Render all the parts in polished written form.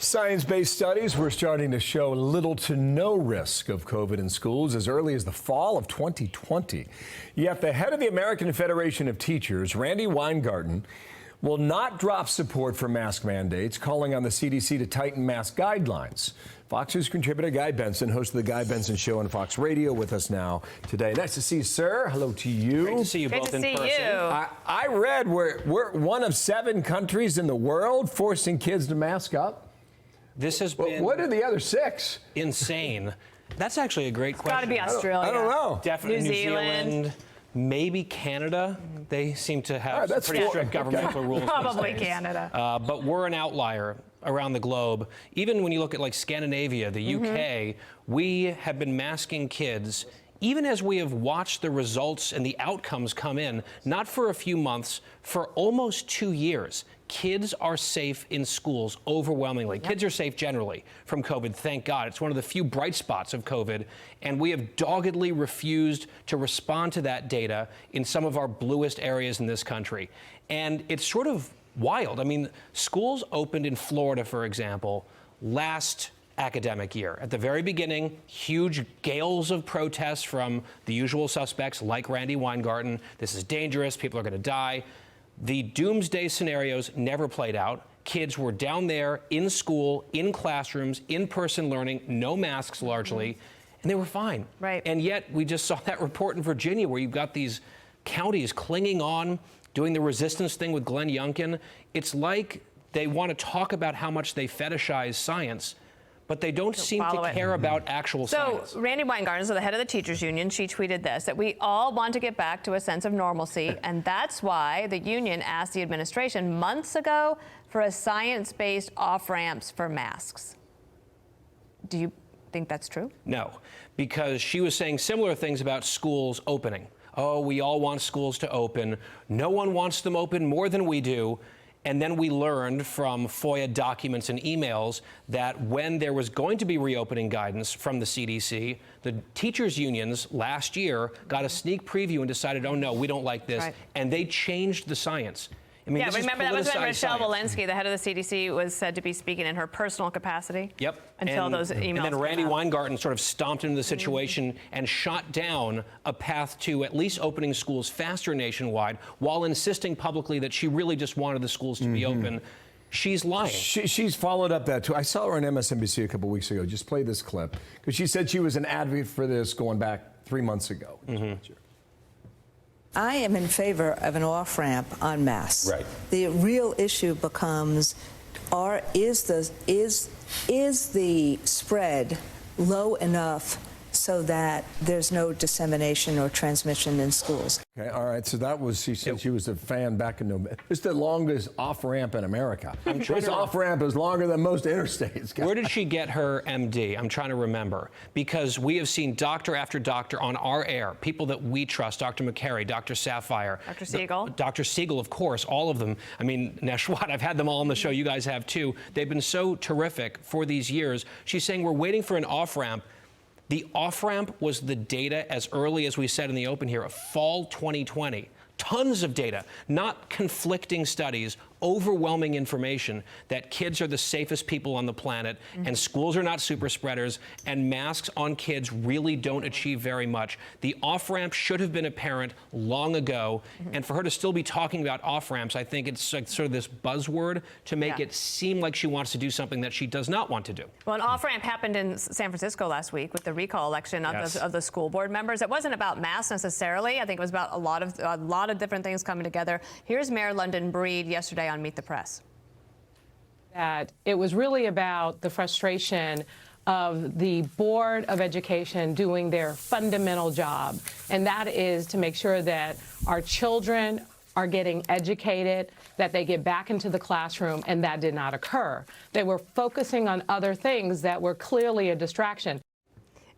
Science-based studies were starting to show little to no risk of COVID in schools as early as the fall of 2020. Yet the head of the American Federation of Teachers, Randy Weingarten, will not drop support for mask mandates, calling on the CDC to tighten mask guidelines. Fox News contributor Guy Benson, host of the Guy Benson Show on Fox Radio, with us now today. Nice to see you, sir. Hello to you. Great to see you both in person. I read we're one of 7 countries in the world forcing kids to mask up. This has been... What are the other 6? Insane. That's actually a great question. It's got to be Australia. I don't know. Definitely New Zealand. Maybe Canada. They seem to have pretty strict governmental rules. Probably Canada. But we're an outlier around the globe. Even when you look at like Scandinavia, the UK, we have been masking kids even as we have watched the results and the outcomes come in, not for a few months, for almost 2 years. Kids are safe in schools overwhelmingly. Kids are safe generally from COVID, thank God. It's one of the few bright spots of COVID, and we have doggedly refused to respond to that data in some of our bluest areas in this country. And it's sort of wild. I mean, schools opened in Florida, for example, last academic year. At the very beginning, huge gales of protests from the usual suspects like Randy Weingarten. This is dangerous, people are going to die. The doomsday scenarios never played out. Kids were down there in school, in classrooms, in-person learning, no masks largely, and they were fine. Right. And yet we just saw that report in Virginia where you've got these counties clinging on, doing the resistance thing with Glenn Youngkin. It's like they want to talk about how much they fetishize science, but they don't seem to care about actual science. So Randy Weingarten, so the head of the teachers union, she tweeted this, that we all want to get back to a sense of normalcy, and that's why the union asked the administration months ago for a science-based off-ramps for masks. Do you think that's true? No, because she was saying similar things about schools opening. Oh, we all want schools to open. No one wants them open more than we do. And then we learned from FOIA documents and emails that when there was going to be reopening guidance from the CDC, the teachers' unions last year got a sneak preview and decided, oh, no, we don't like this. Right. And they changed the science. I mean, remember that was when Rochelle Walensky, the head of the CDC, was said to be speaking in her personal capacity? Yep. Until those emails. And then Randy Weingarten sort of stomped into the situation and shot down a path to at least opening schools faster nationwide while insisting publicly that she really just wanted the schools to be open. She's lying. She's followed up that too. I saw her on MSNBC a couple weeks ago. Just play this clip because she said she was an advocate for this going back 3 months ago. I am in favor of an off-ramp on masks. Right. The real issue becomes, is the spread low enough so that there's no dissemination or transmission in schools? Okay, all right. So that was, she said she was a fan back in November. It's the longest off-ramp in America. This off-ramp is longer than most interstates. Where did she get her MD? I'm trying to remember. Because we have seen doctor after doctor on our air, people that we trust, Dr. McCary, Dr. Sapphire. Dr. Siegel. Dr. Siegel, of course, all of them. I mean, Neshwat, I've had them all on the show. You guys have too. They've been so terrific for these years. She's saying we're waiting for an off-ramp. The off-ramp was the data as early as we said in the open here of fall 2020. Tons of data, not conflicting studies, overwhelming information that kids are the safest people on the planet and schools are not super spreaders and masks on kids really don't achieve very much. The off-ramp should have been apparent long ago, and for her to still be talking about off-ramps, I think it's like sort of this buzzword to make it seem like she wants to do something that she does not want to do. Well, an off-ramp happened in San Francisco last week with the recall election of the school board members. It wasn't about masks necessarily. I think it was about a lot of different things coming together. Here's Mayor London Breed yesterday on Meet the Press. That it was really about the frustration of the Board of Education doing their fundamental job, and that is to make sure that our children are getting educated, that they get back into the classroom, and that did not occur. They were focusing on other things that were clearly a distraction.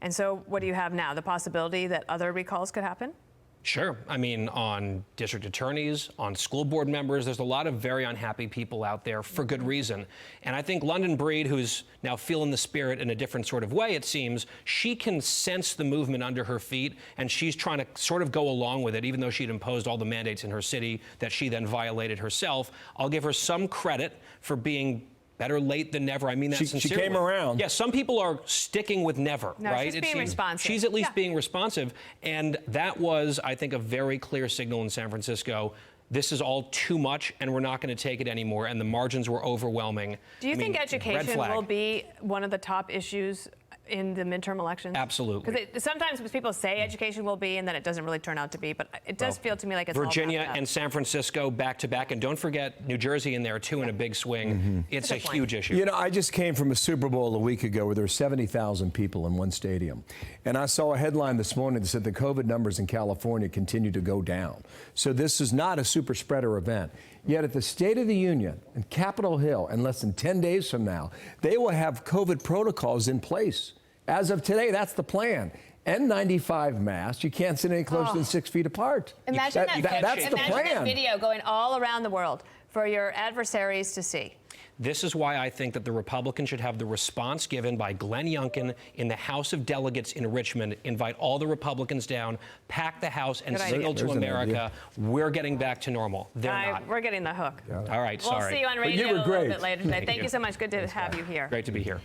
And so what do you have now? The possibility that other recalls could happen? Sure. I mean, on district attorneys, on school board members, there's a lot of very unhappy people out there for good reason. And I think London Breed, who's now feeling the spirit in a different sort of way, it seems, she can sense the movement under her feet, and she's trying to sort of go along with it, even though she'd imposed all the mandates in her city that she then violated herself. I'll give her some credit for being better late than never. I mean that She sincerely. came around. Yeah, some people are sticking with never, No, right? she's being responsive. She's at least Yeah. being responsive. And that was, I think, a very clear signal in San Francisco. This is all too much, and we're not going to take it anymore. And the margins were overwhelming. Do you think red education flag. will be one of the top issues in the midterm elections? Absolutely. Because sometimes people say education will be, and then it doesn't really turn out to be. But it does feel to me like it's all Virginia wrapped up. and San Francisco back to back, and don't forget New Jersey in there too in a big swing. It's a Good point. huge issue. You know, I just came from a Super Bowl a week ago where there were 70,000 people in one stadium. And I saw a headline this morning that said the COVID numbers in California continue to go down. So this is not a super spreader event. Yet at the State of the Union in Capitol Hill, in less than 10 days from now, they will have COVID protocols in place. As of today, that's the plan. N95 masks. You can't sit any closer than 6 feet apart. Imagine That's the imagine plan. that video going all around the world for your adversaries to see. This is why I think that the Republicans should have the response given by Glenn Youngkin in the House of Delegates in Richmond, invite all the Republicans down, pack the House, and Good idea. signal to There's an America, we're getting back to normal. They're not. We're getting the hook. All right, We'll sorry. see you on you radio were a little great. bit later today. Thank you. you so much. Good to have you here. Great to be here.